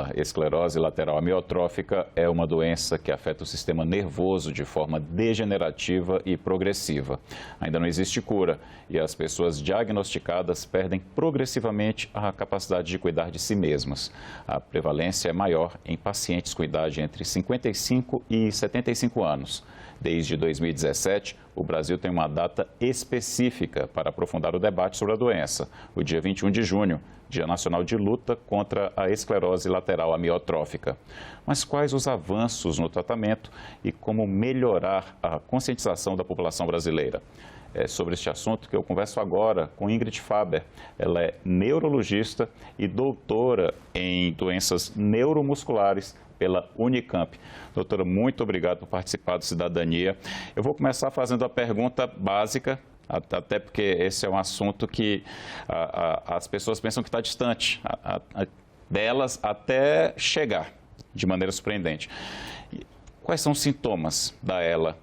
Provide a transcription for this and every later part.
ELA, esclerose lateral amiotrófica, é uma doença que afeta o sistema nervoso de forma degenerativa e progressiva. Ainda não existe cura e as pessoas diagnosticadas perdem progressivamente a capacidade de cuidar de si mesmas. A prevalência é maior em pacientes com idade entre 55 e 75 anos. Desde 2017, o Brasil tem uma data específica para aprofundar o debate sobre a doença, o dia 21 de junho, Dia Nacional de Luta contra a Esclerose Lateral Amiotrófica. Mas quais os avanços no tratamento e como melhorar a conscientização da população brasileira? É sobre este assunto que eu converso agora com Ingrid Faber. Ela é neurologista e doutora em doenças neuromusculares pela Unicamp. Doutora, muito obrigado por participar do Cidadania. Eu vou começar fazendo a pergunta básica, até porque esse é um assunto que as pessoas pensam que está distante delas até chegar de maneira surpreendente. Quais são os sintomas da ELA?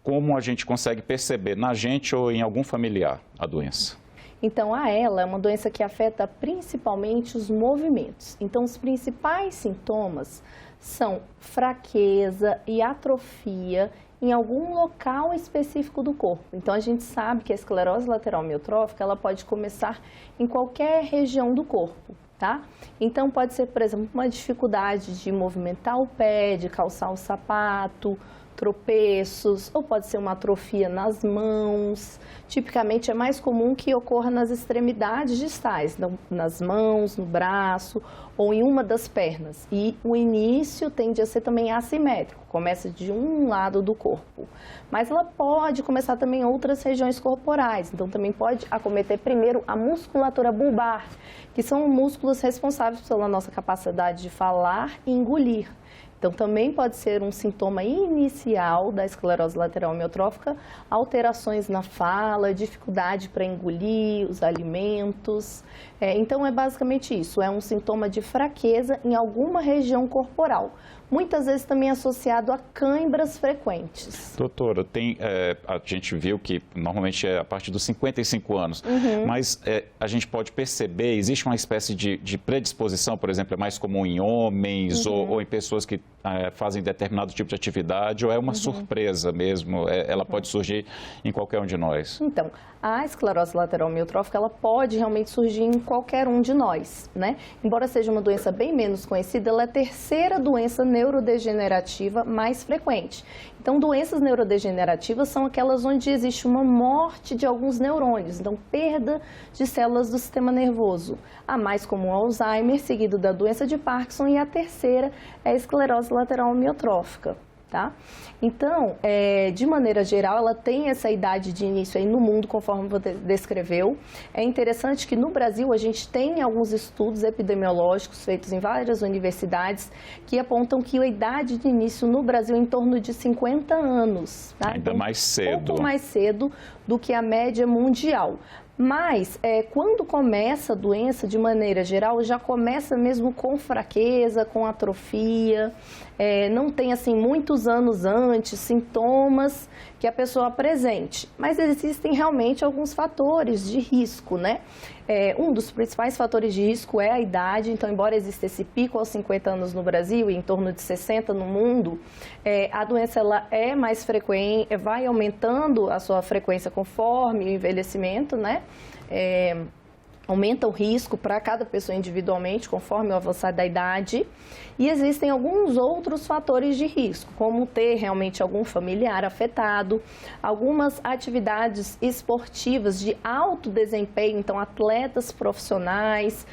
Como a gente consegue perceber na gente ou em algum familiar a doença? Então, a ELA é uma doença que afeta principalmente os movimentos. Então, os principais sintomas são fraqueza e atrofia em algum local específico do corpo. Então, a gente sabe que a esclerose lateral amiotrófica, ela pode começar em qualquer região do corpo, tá? Então, pode ser, por exemplo, uma dificuldade de movimentar o pé, de calçar o sapato, tropeços, ou pode ser uma atrofia nas mãos. Tipicamente é mais comum que ocorra nas extremidades distais, nas mãos, no braço ou em uma das pernas. E o início tende a ser também assimétrico, começa de um lado do corpo. Mas ela pode começar também em outras regiões corporais, então também pode acometer primeiro a musculatura bulbar, que são músculos responsáveis pela nossa capacidade de falar e engolir. Então, também pode ser um sintoma inicial da esclerose lateral amiotrófica, alterações na fala, dificuldade para engolir os alimentos. Então, é basicamente isso, é um sintoma de fraqueza em alguma região corporal. Muitas vezes também associado a cãibras frequentes. Doutora, a gente viu que normalmente é a partir dos 55 anos, mas a gente pode perceber, existe uma espécie de predisposição, por exemplo, é mais comum em homens ou em pessoas que fazem determinado tipo de atividade, ou é uma surpresa mesmo, ela pode surgir em qualquer um de nós? Então, a esclerose lateral amiotrófica, ela pode realmente surgir em qualquer um de nós, né? Embora seja uma doença bem menos conhecida, ela é a terceira doença neurodegenerativa mais frequente. Então, doenças neurodegenerativas são aquelas onde existe uma morte de alguns neurônios, então perda de células do sistema nervoso. A mais comum é o Alzheimer, seguido da doença de Parkinson, e a terceira é a esclerose lateral amiotrófica. Tá? Então, de maneira geral, ela tem essa idade de início aí no mundo, conforme você descreveu. É interessante que no Brasil a gente tem alguns estudos epidemiológicos feitos em várias universidades que apontam que a idade de início no Brasil é em torno de 50 anos. Tá? Ainda então, mais cedo. Um pouco mais cedo do que a média mundial. Mas, quando começa a doença, de maneira geral, já começa mesmo com fraqueza, com atrofia, não tem, assim, muitos anos antes, sintomas que a pessoa apresente. Mas existem realmente alguns fatores de risco, né? Um dos principais fatores de risco é a idade, então, embora exista esse pico aos 50 anos no Brasil e em torno de 60 no mundo, a doença ela é mais frequente, vai aumentando a sua frequência conforme o envelhecimento, né? Aumenta o risco para cada pessoa individualmente, conforme o avançar da idade. E existem alguns outros fatores de risco, como ter realmente algum familiar afetado, algumas atividades esportivas de alto desempenho, então atletas profissionais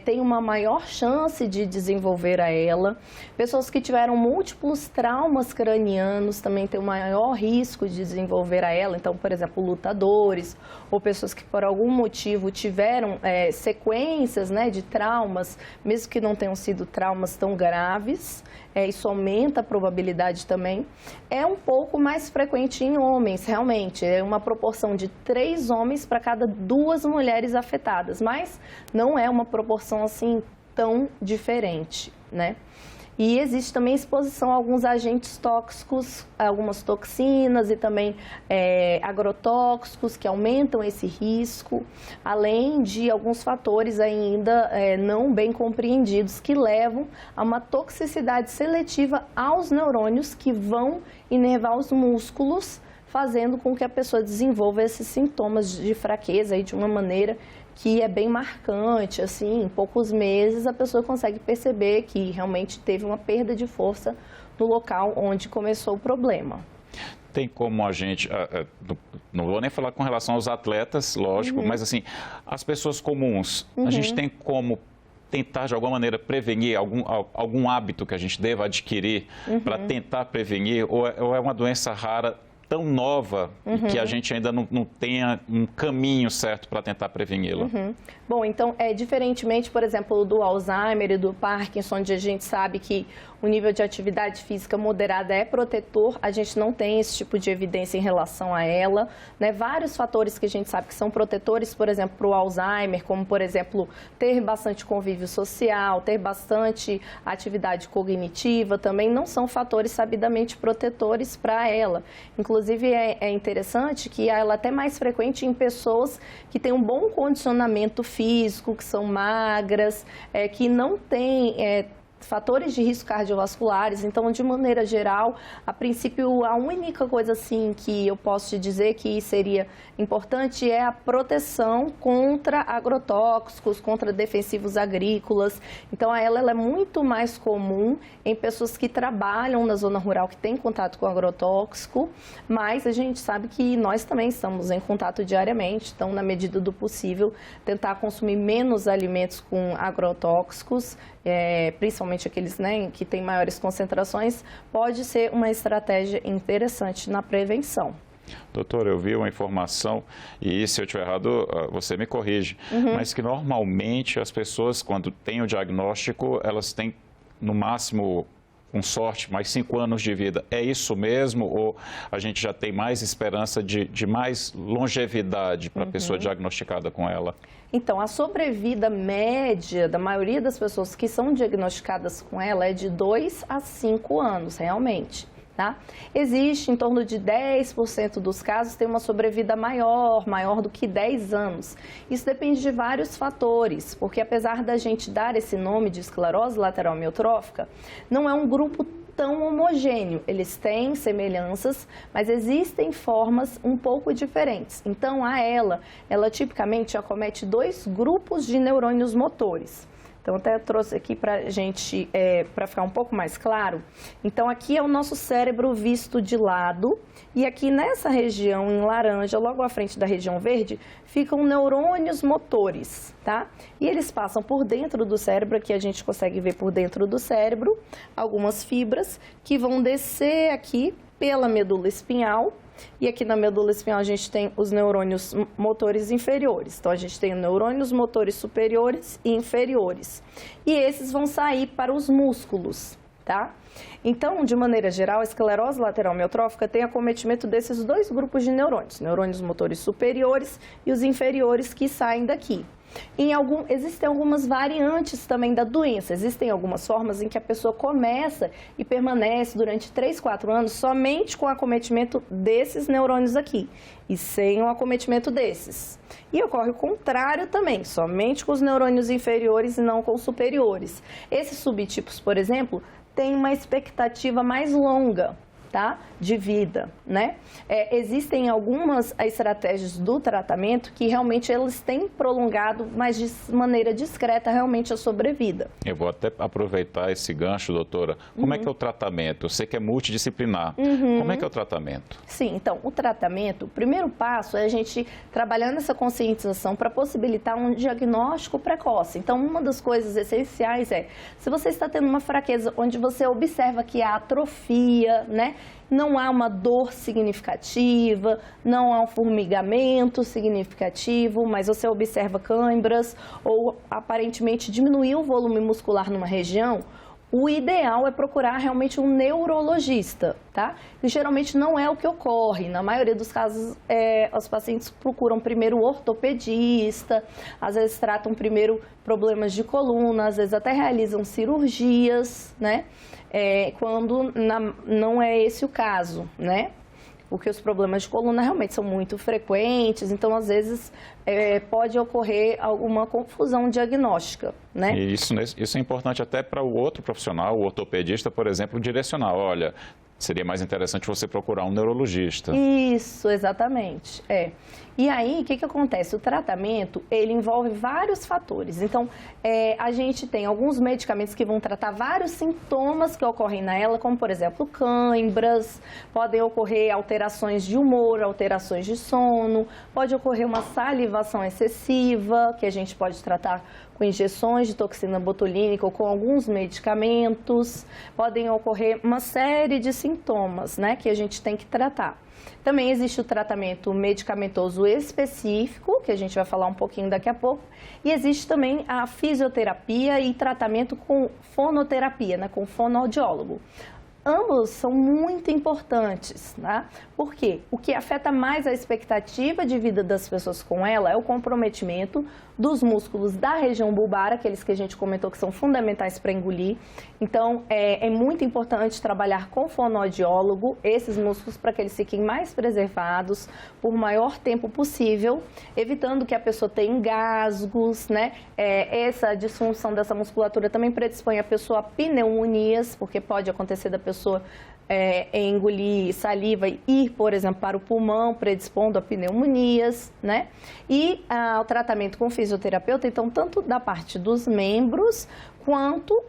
têm uma maior chance de desenvolver a ELA. Pessoas que tiveram múltiplos traumas cranianos também têm um maior risco de desenvolver a ELA. Então, por exemplo, lutadores ou pessoas que por algum motivo tiveram sequências, né, de traumas, mesmo que não tenham sido traumas tão graves, isso aumenta a probabilidade também. É um pouco mais frequente em homens, realmente, é uma proporção de 3 homens para cada 2 mulheres afetadas, mas não é uma proporção assim tão diferente, né? E existe também exposição a alguns agentes tóxicos, algumas toxinas e também agrotóxicos que aumentam esse risco, além de alguns fatores ainda não bem compreendidos que levam a uma toxicidade seletiva aos neurônios que vão inervar os músculos, fazendo com que a pessoa desenvolva esses sintomas de fraqueza aí de uma maneira que é bem marcante, assim, em poucos meses a pessoa consegue perceber que realmente teve uma perda de força no local onde começou o problema. Tem como a gente, não vou nem falar com relação aos atletas, lógico, mas assim, as pessoas comuns, a gente tem como tentar de alguma maneira prevenir algum hábito que a gente deva adquirir para tentar prevenir, ou é uma doença rara tão nova que a gente ainda não tenha um caminho certo para tentar preveni-la? Bom, então, diferentemente, por exemplo, do Alzheimer e do Parkinson, onde a gente sabe que o nível de atividade física moderada é protetor, a gente não tem esse tipo de evidência em relação a ela, né? Vários fatores que a gente sabe que são protetores, por exemplo, para o Alzheimer, como, por exemplo, ter bastante convívio social, ter bastante atividade cognitiva, também não são fatores sabidamente protetores para ela. Inclusive, é interessante que ela é até mais frequente em pessoas que têm um bom condicionamento físico, que são magras, que não têm fatores de risco cardiovasculares. Então, de maneira geral, a princípio, a única coisa assim que eu posso te dizer que seria importante é a proteção contra agrotóxicos, contra defensivos agrícolas. Então, ela é muito mais comum em pessoas que trabalham na zona rural, que têm contato com agrotóxico, mas a gente sabe que nós também estamos em contato diariamente, então, na medida do possível, tentar consumir menos alimentos com agrotóxicos, principalmente aqueles, né, que têm maiores concentrações, pode ser uma estratégia interessante na prevenção. Doutor, eu vi uma informação, e se eu estiver errado, você me corrige, mas que normalmente as pessoas, quando têm o diagnóstico, elas têm, no máximo, com sorte, mais 5 anos de vida. É isso mesmo? Ou a gente já tem mais esperança de mais longevidade para a pessoa diagnosticada com ela? Então, a sobrevida média da maioria das pessoas que são diagnosticadas com ela é de 2 a 5 anos, realmente. Tá? Existe em torno de 10% dos casos tem uma sobrevida maior do que 10 anos. Isso depende de vários fatores, porque apesar da gente dar esse nome de esclerose lateral amiotrófica, não é um grupo tão homogêneo. Eles têm semelhanças, mas existem formas um pouco diferentes. Então, ela tipicamente acomete 2 grupos de neurônios motores. Então, até trouxe aqui para a gente, para ficar um pouco mais claro. Então, aqui é o nosso cérebro visto de lado. E aqui nessa região em laranja, logo à frente da região verde, ficam neurônios motores, tá? E eles passam por dentro do cérebro, aqui a gente consegue ver por dentro do cérebro, algumas fibras que vão descer aqui pela medula espinhal. E aqui na medula espinhal a gente tem os neurônios motores inferiores. Então, a gente tem neurônios motores superiores e inferiores. E esses vão sair para os músculos, tá? Então, de maneira geral, a esclerose lateral amiotrófica tem acometimento desses 2 grupos de neurônios. Neurônios motores superiores e os inferiores que saem daqui. Existem algumas variantes também da doença. Existem algumas formas em que a pessoa começa e permanece durante 3, 4 anos somente com o acometimento desses neurônios aqui e sem o acometimento desses. E ocorre o contrário também, somente com os neurônios inferiores e não com os superiores. Esses subtipos, por exemplo, têm uma expectativa mais longa, tá? De vida, né? Existem algumas estratégias do tratamento que realmente eles têm prolongado, mas de maneira discreta, realmente a sobrevida. Eu vou até aproveitar esse gancho, doutora. Como é que é o tratamento? Eu sei que é multidisciplinar. Como é que é o tratamento? Sim, então, o tratamento, o primeiro passo é a gente trabalhar nessa conscientização para possibilitar um diagnóstico precoce. Então, uma das coisas essenciais é, se você está tendo uma fraqueza onde você observa que há atrofia, né? Não há uma dor significativa, não há um formigamento significativo, mas você observa câimbras ou aparentemente diminuiu o volume muscular numa região, o ideal é procurar realmente um neurologista, tá? E geralmente não é o que ocorre. Na maioria dos casos, os pacientes procuram primeiro o ortopedista, às vezes tratam primeiro problemas de coluna, às vezes até realizam cirurgias, né? Quando não é esse o caso, né? Porque os problemas de coluna realmente são muito frequentes, então às vezes pode ocorrer alguma confusão diagnóstica, né? E isso é importante até para o outro profissional, o ortopedista, por exemplo, direcionar. Olha, seria mais interessante você procurar um neurologista. Isso, exatamente. E aí, o que acontece? O tratamento, ele envolve vários fatores. Então, a gente tem alguns medicamentos que vão tratar vários sintomas que ocorrem nela, como, por exemplo, cãibras, podem ocorrer alterações de humor, alterações de sono, pode ocorrer uma salivação excessiva, que a gente pode tratar com injeções de toxina botulínica ou com alguns medicamentos, podem ocorrer uma série de sintomas, né, que a gente tem que tratar. Também existe o tratamento medicamentoso específico, que a gente vai falar um pouquinho daqui a pouco, e existe também a fisioterapia e tratamento com fonoterapia, né, com fonoaudiólogo. Ambos são muito importantes, né? Porque o que afeta mais a expectativa de vida das pessoas com ela é o comprometimento dos músculos da região bulbar, aqueles que a gente comentou que são fundamentais para engolir. Então, é muito importante trabalhar com fonoaudiólogo, esses músculos, para que eles fiquem mais preservados por maior tempo possível, evitando que a pessoa tenha engasgos, né? Essa disfunção dessa musculatura também predispõe a pessoa a pneumonias, porque pode acontecer da pessoa engolir saliva e ir, por exemplo, para o pulmão, predispondo a pneumonias, né? E o tratamento com fisioterapeuta, então, tanto da parte dos membros, quanto,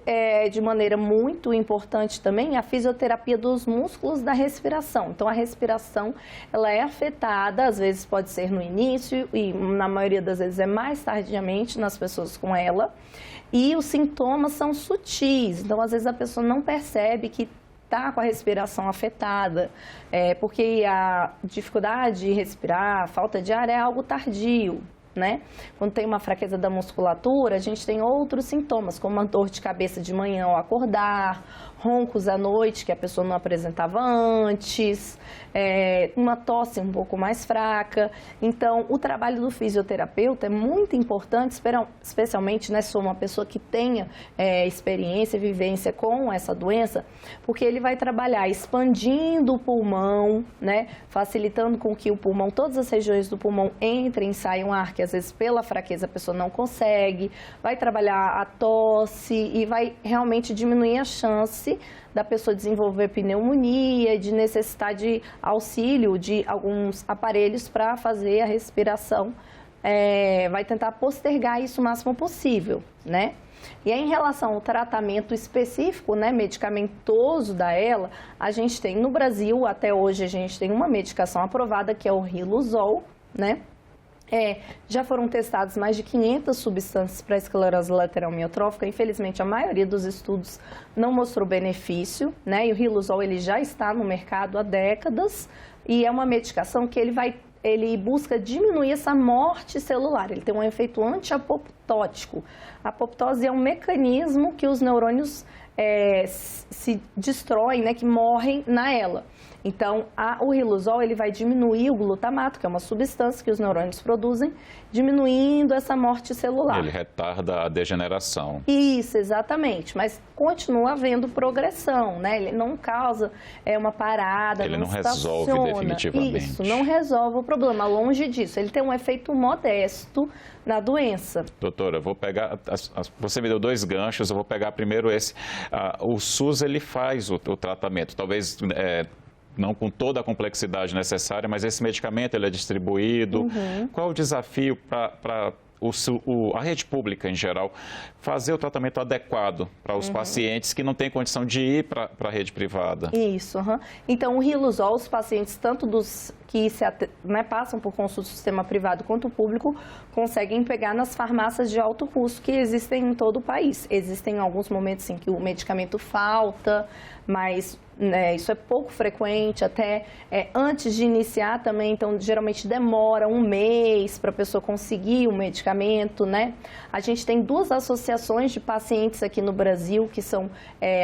de maneira muito importante também, a fisioterapia dos músculos da respiração. Então, a respiração, ela é afetada, às vezes pode ser no início e na maioria das vezes é mais tardiamente nas pessoas com ela. E os sintomas são sutis, então, às vezes a pessoa não percebe que está com a respiração afetada, porque a dificuldade de respirar, a falta de ar é algo tardio, né? Quando tem uma fraqueza da musculatura, a gente tem outros sintomas, como uma dor de cabeça de manhã ao acordar, roncos à noite, que a pessoa não apresentava antes, uma tosse um pouco mais fraca. Então, o trabalho do fisioterapeuta é muito importante, especialmente, né, se for uma pessoa que tenha experiência e vivência com essa doença, porque ele vai trabalhar expandindo o pulmão, né, facilitando com que o pulmão, todas as regiões do pulmão entrem e saiam ar, que às vezes pela fraqueza a pessoa não consegue, vai trabalhar a tosse e vai realmente diminuir a chance da pessoa desenvolver pneumonia, de necessitar de auxílio de alguns aparelhos para fazer a respiração. Vai tentar postergar isso o máximo possível, né? E aí, em relação ao tratamento específico, né, medicamentoso da ELA, a gente tem no Brasil, até hoje, a gente tem uma medicação aprovada que é o Riluzol, né? Já foram testadas mais de 500 substâncias para esclerose lateral amiotrófica. Infelizmente, a maioria dos estudos não mostrou benefício, né? E o Riluzol, ele já está no mercado há décadas e é uma medicação que ele busca diminuir essa morte celular. Ele tem um efeito anti-apoptótico. A apoptose é um mecanismo que os neurônios se destroem, né? Que morrem na ELA. Então, o Riluzol, ele vai diminuir o glutamato, que é uma substância que os neurônios produzem, diminuindo essa morte celular. Ele retarda a degeneração. Isso, exatamente, mas continua havendo progressão, né? Ele não causa uma parada, ele não resolve definitivamente. Isso, não resolve o problema, longe disso. Ele tem um efeito modesto na doença. Doutora, vou pegar, você me deu 2 ganchos, eu vou pegar primeiro esse. O SUS, ele faz o tratamento, talvez não com toda a complexidade necessária, mas esse medicamento ele é distribuído. Uhum. Qual é o desafio para a rede pública, em geral, fazer o tratamento adequado para os pacientes que não têm condição de ir para a rede privada? Isso. Então, o Riluzol, os pacientes, tanto dos que passam por consulta do sistema privado quanto o público, conseguem pegar nas farmácias de alto custo que existem em todo o país. Existem alguns momentos em que o medicamento falta, mas né? Isso é pouco frequente, até antes de iniciar também, então geralmente demora um mês para a pessoa conseguir o medicamento, né? A gente tem 2 associações de pacientes aqui no Brasil, que são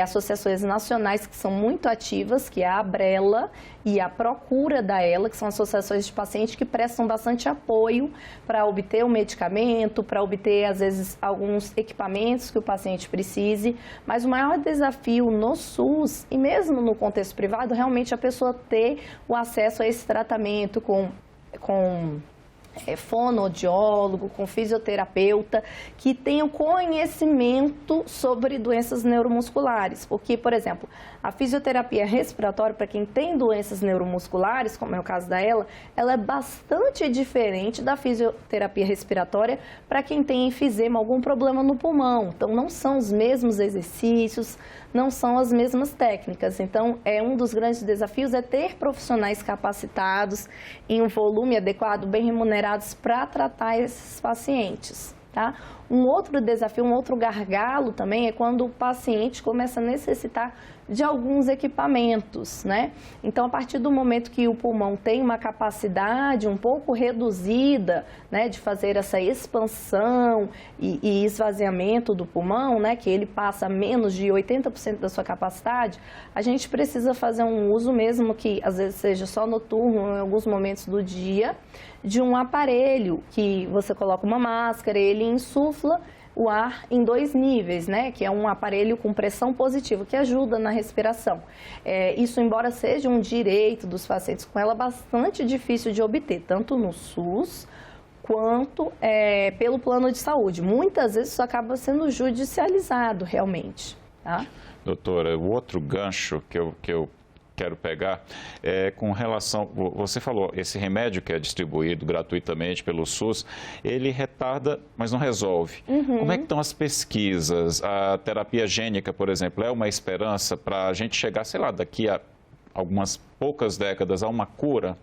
associações nacionais que são muito ativas, que é a Abrela e a Procura da Ela, que são associações de pacientes que prestam bastante apoio para obter o medicamento, para obter, às vezes, alguns equipamentos que o paciente precise. Mas o maior desafio no SUS, e mesmo no contexto privado, realmente a pessoa ter o acesso a esse tratamento com fonoaudiólogo, com fisioterapeuta, que tenham conhecimento sobre doenças neuromusculares. Porque, por exemplo, a fisioterapia respiratória, para quem tem doenças neuromusculares, como é o caso da ela é bastante diferente da fisioterapia respiratória para quem tem enfisema, algum problema no pulmão. Então, não são os mesmos exercícios, não são as mesmas técnicas. Então, um dos grandes desafios é ter profissionais capacitados em um volume adequado, bem remunerados para tratar esses pacientes, tá? Um outro desafio, um outro gargalo também é quando o paciente começa a necessitar de alguns equipamentos, né? Então, a partir do momento que o pulmão tem uma capacidade um pouco reduzida, né, de fazer essa expansão e esvaziamento do pulmão, né, que ele passa a menos de 80% da sua capacidade, a gente precisa fazer um uso, mesmo que às vezes seja só noturno, em alguns momentos do dia, de um aparelho que você coloca uma máscara, ele insufla o ar em 2 níveis, né? Que é um aparelho com pressão positiva, que ajuda na respiração. Isso, embora seja um direito dos pacientes com ela, bastante difícil de obter, tanto no SUS quanto pelo plano de saúde. Muitas vezes isso acaba sendo judicializado, realmente, tá? Doutora, o outro gancho que eu quero pegar com relação, você falou, esse remédio que é distribuído gratuitamente pelo SUS, ele retarda, mas não resolve. Como é que estão as pesquisas? A terapia gênica, por exemplo, é uma esperança para a gente chegar, sei lá, daqui a algumas poucas décadas a uma cura?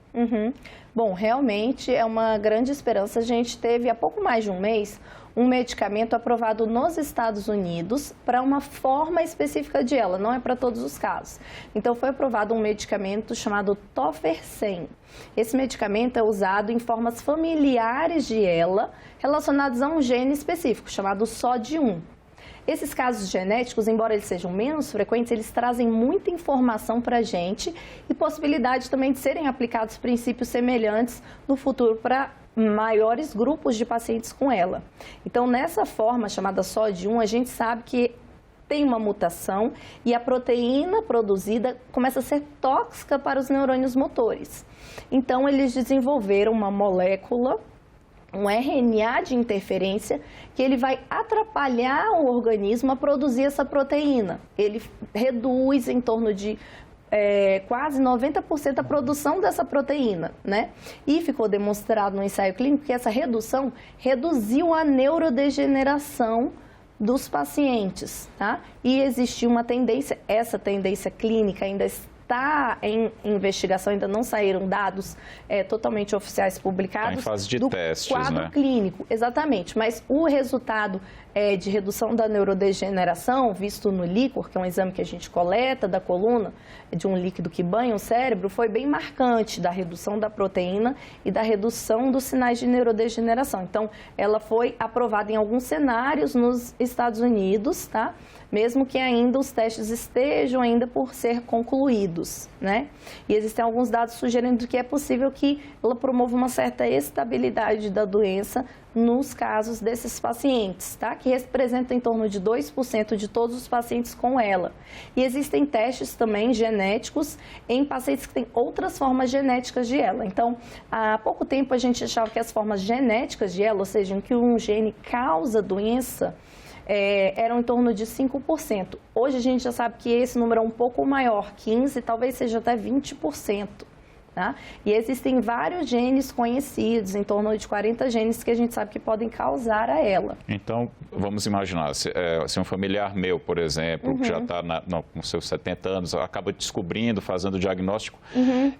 Bom, realmente é uma grande esperança. A gente teve há pouco mais de um mês um medicamento aprovado nos Estados Unidos para uma forma específica de ela, não é para todos os casos. Então, foi aprovado um medicamento chamado Tofersen. Esse medicamento é usado em formas familiares de ela, relacionadas a um gene específico, chamado SOD1. Esses casos genéticos, embora eles sejam menos frequentes, eles trazem muita informação para a gente e possibilidade também de serem aplicados princípios semelhantes no futuro para maiores grupos de pacientes com ela. Então, nessa forma chamada SOD1, a gente sabe que tem uma mutação e a proteína produzida começa a ser tóxica para os neurônios motores. Então, eles desenvolveram uma molécula, um RNA de interferência, que ele vai atrapalhar o organismo a produzir essa proteína. Ele reduz em torno de quase 90% a produção dessa proteína, né? E ficou demonstrado no ensaio clínico que essa redução reduziu a neurodegeneração dos pacientes, tá? E existiu uma tendência, essa tendência clínica ainda está em investigação, ainda não saíram dados totalmente oficiais publicados. Está em fase de do testes, quadro né? clínico, exatamente. Mas o resultado de redução da neurodegeneração, visto no líquor, que é um exame que a gente coleta da coluna, de um líquido que banha o cérebro, foi bem marcante da redução da proteína e da redução dos sinais de neurodegeneração. Então, ela foi aprovada em alguns cenários nos Estados Unidos, tá? Mesmo que ainda os testes estejam ainda por ser concluídos, né? E existem alguns dados sugerindo que é possível que ela promova uma certa estabilidade da doença nos casos desses pacientes, tá? Que representam em torno de 2% de todos os pacientes com ela. E existem testes também genéticos em pacientes que têm outras formas genéticas de ela. Então, há pouco tempo a gente achava que as formas genéticas de ela, ou seja, em que um gene causa doença, eram em torno de 5%. Hoje a gente já sabe que esse número é um pouco maior, 15%, talvez seja até 20%. Tá? E existem vários genes conhecidos, em torno de 40 genes que a gente sabe que podem causar a ela. Então, vamos imaginar, se um familiar meu, por exemplo, que já está com seus 70 anos, acaba descobrindo, fazendo o diagnóstico,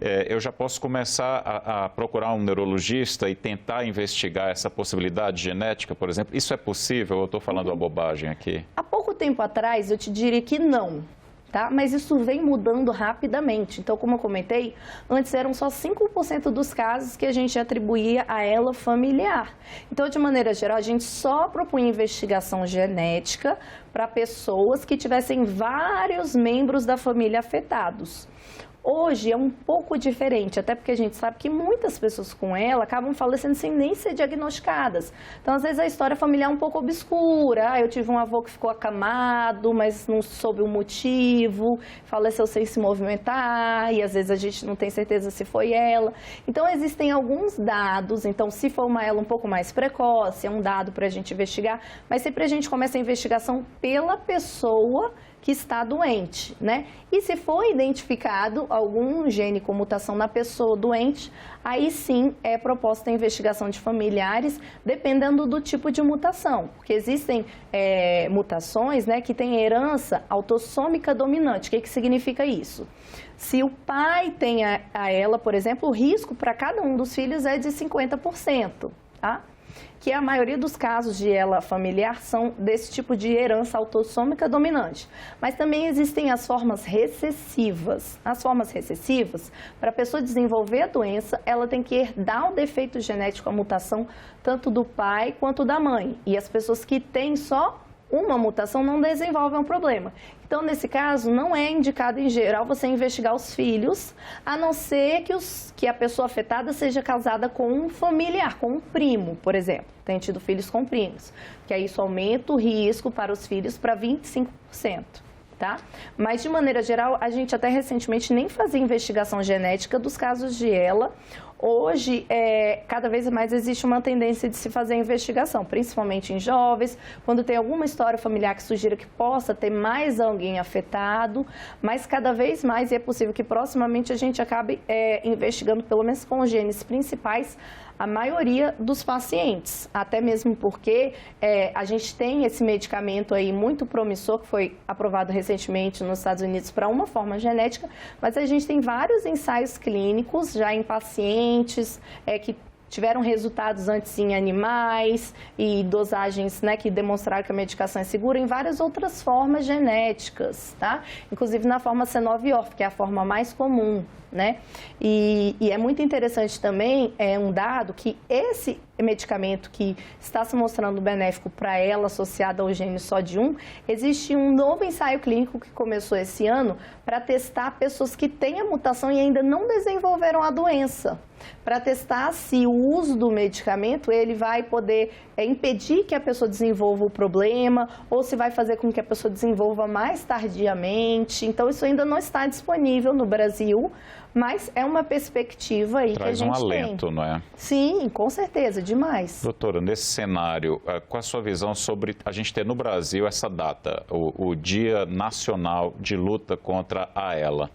eu já posso começar a procurar um neurologista e tentar investigar essa possibilidade genética, por exemplo? Isso é possível ou eu estou falando uma bobagem aqui? Há pouco tempo atrás, eu te diria que não. Tá? Mas isso vem mudando rapidamente. Então, como eu comentei, antes eram só 5% dos casos que a gente atribuía a ela familiar. Então, de maneira geral, a gente só propunha investigação genética para pessoas que tivessem vários membros da família afetados. Hoje é um pouco diferente, até porque a gente sabe que muitas pessoas com ela acabam falecendo sem nem ser diagnosticadas. Então, às vezes, a história familiar é um pouco obscura. Eu tive um avô que ficou acamado, mas não soube o motivo, faleceu sem se movimentar, e às vezes a gente não tem certeza se foi ela. Então, existem alguns dados. Então, se for uma ela um pouco mais precoce, é um dado para a gente investigar, mas sempre a gente começa a investigação pela pessoa que está doente, né? E se for identificado algum gene com mutação na pessoa doente, aí sim é proposta a investigação de familiares, dependendo do tipo de mutação. Porque existem mutações, né, que têm herança autossômica dominante. O que significa isso? Se o pai tem a ela, por exemplo, o risco para cada um dos filhos é de 50%, tá? Que a maioria dos casos de ela familiar são desse tipo de herança autossômica dominante. Mas também existem as formas recessivas. As formas recessivas, para a pessoa desenvolver a doença, ela tem que herdar o defeito genético, a mutação, tanto do pai quanto da mãe. E as pessoas que têm só uma mutação não desenvolvem um problema. Então, nesse caso, não é indicado, em geral, você investigar os filhos, a não ser que a pessoa afetada seja casada com um familiar, com um primo, por exemplo. Tem tido filhos com primos, que aí isso aumenta o risco para os filhos para 25%. Tá? Mas, de maneira geral, a gente até recentemente nem fazia investigação genética dos casos de ela. Hoje, cada vez mais existe uma tendência de se fazer investigação, principalmente em jovens, quando tem alguma história familiar que sugira que possa ter mais alguém afetado, mas cada vez mais, e é possível que proximamente a gente acabe investigando, pelo menos com os genes principais, a maioria dos pacientes, até mesmo porque a gente tem esse medicamento aí muito promissor, que foi aprovado recentemente nos Estados Unidos para uma forma genética, mas a gente tem vários ensaios clínicos já em pacientes que tiveram resultados antes em animais e dosagens, né, que demonstraram que a medicação é segura em várias outras formas genéticas, tá? Inclusive na forma C9orf, que é a forma mais comum, né? E é muito interessante também, um dado que esse medicamento que está se mostrando benéfico para ela, associado ao gene SOD1, existe um novo ensaio clínico que começou esse ano para testar pessoas que têm a mutação e ainda não desenvolveram a doença, para testar se o uso do medicamento ele vai poder impedir que a pessoa desenvolva o problema ou se vai fazer com que a pessoa desenvolva mais tardiamente. Então, isso ainda não está disponível no Brasil, mas é uma perspectiva aí que a gente tem. Traz um alento, não é? Sim, com certeza, demais. Doutora, nesse cenário, qual a sua visão sobre a gente ter no Brasil essa data, o Dia Nacional de Luta contra a ELA?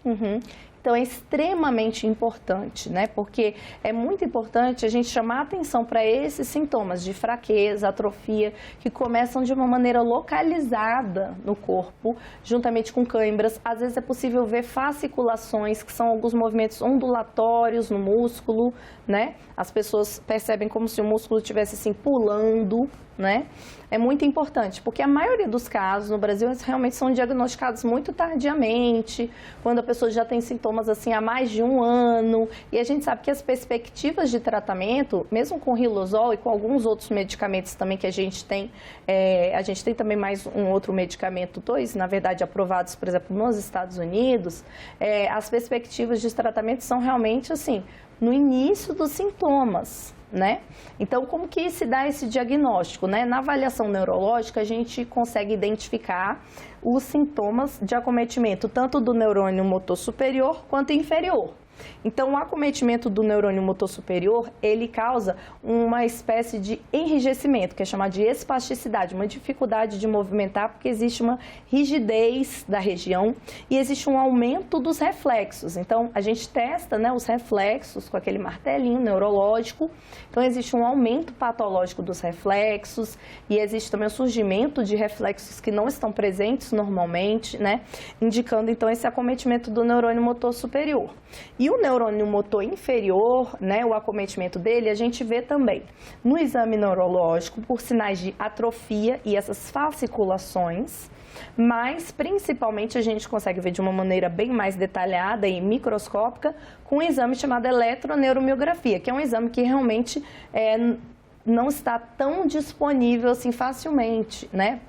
Então, é extremamente importante, né? Porque é muito importante a gente chamar a atenção para esses sintomas de fraqueza, atrofia, que começam de uma maneira localizada no corpo, juntamente com câimbras. Às vezes é possível ver fasciculações, que são alguns movimentos ondulatórios no músculo, né? As pessoas percebem como se o músculo estivesse assim pulando, né? É muito importante, porque a maioria dos casos no Brasil realmente são diagnosticados muito tardiamente, quando a pessoa já tem sintomas assim há mais de um ano, e a gente sabe que as perspectivas de tratamento, mesmo com riluzol e com alguns outros medicamentos também que a gente tem também mais um outro medicamento, dois, na verdade, aprovados, por exemplo, nos Estados Unidos, as perspectivas de tratamento são realmente assim, no início dos sintomas, né? Então, como que se dá esse diagnóstico, né? Na avaliação neurológica, a gente consegue identificar os sintomas de acometimento, tanto do neurônio motor superior quanto inferior. Então, o acometimento do neurônio motor superior, ele causa uma espécie de enrijecimento, que é chamado de espasticidade, uma dificuldade de movimentar, porque existe uma rigidez da região e existe um aumento dos reflexos. Então, a gente testa, né, os reflexos com aquele martelinho neurológico. Então, existe um aumento patológico dos reflexos e existe também o surgimento de reflexos que não estão presentes normalmente, né, indicando, então, esse acometimento do neurônio motor superior. E o neurônio motor inferior, né, o acometimento dele, a gente vê também no exame neurológico por sinais de atrofia e essas fasciculações, mas principalmente a gente consegue ver de uma maneira bem mais detalhada e microscópica com um exame chamado eletroneuromiografia, que é um exame que realmente não está tão disponível assim facilmente, né?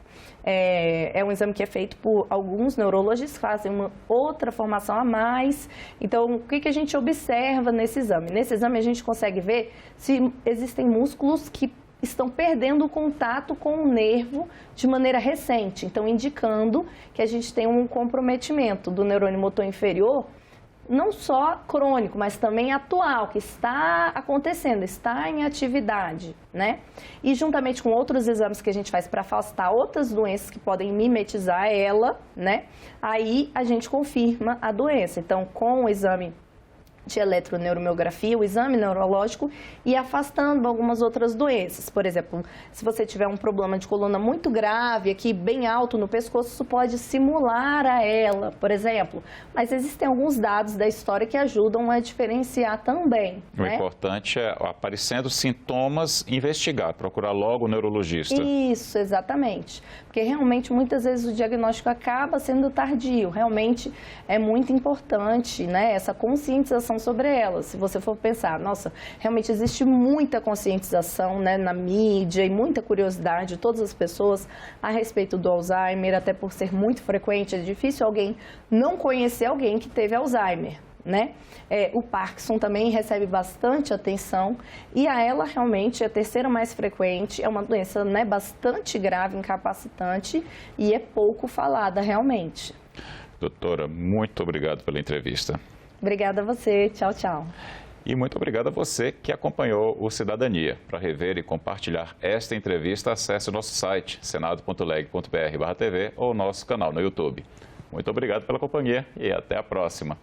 É um exame que é feito por alguns neurologistas que fazem uma outra formação a mais. Então, o que a gente observa nesse exame? Nesse exame a gente consegue ver se existem músculos que estão perdendo o contato com o nervo de maneira recente, então indicando que a gente tem um comprometimento do neurônio motor inferior, não só crônico, mas também atual, que está acontecendo, está em atividade, né? E juntamente com outros exames que a gente faz para afastar outras doenças que podem mimetizar ela, né? Aí a gente confirma a doença. Então, com o exame de eletroneuromiografia, o exame neurológico, e afastando algumas outras doenças. Por exemplo, se você tiver um problema de coluna muito grave, aqui bem alto no pescoço, isso pode simular a ela, por exemplo. Mas existem alguns dados da história que ajudam a diferenciar também. O importante é, aparecendo sintomas, investigar, procurar logo o neurologista. Isso, exatamente. Porque realmente, muitas vezes, o diagnóstico acaba sendo tardio. Realmente é muito importante, né, essa conscientização sobre ela. Se você for pensar, nossa, realmente existe muita conscientização, né, na mídia e muita curiosidade de todas as pessoas a respeito do Alzheimer, até por ser muito frequente, é difícil alguém não conhecer alguém que teve Alzheimer, né? O Parkinson também recebe bastante atenção e a ela realmente é a terceira mais frequente, é uma doença, né, bastante grave, incapacitante e é pouco falada realmente. Doutora, muito obrigado pela entrevista. Obrigada a você. Tchau, tchau. E muito obrigado a você que acompanhou o Cidadania. Para rever e compartilhar esta entrevista, acesse o nosso site, senado.leg.br/TV ou nosso canal no YouTube. Muito obrigado pela companhia e até a próxima.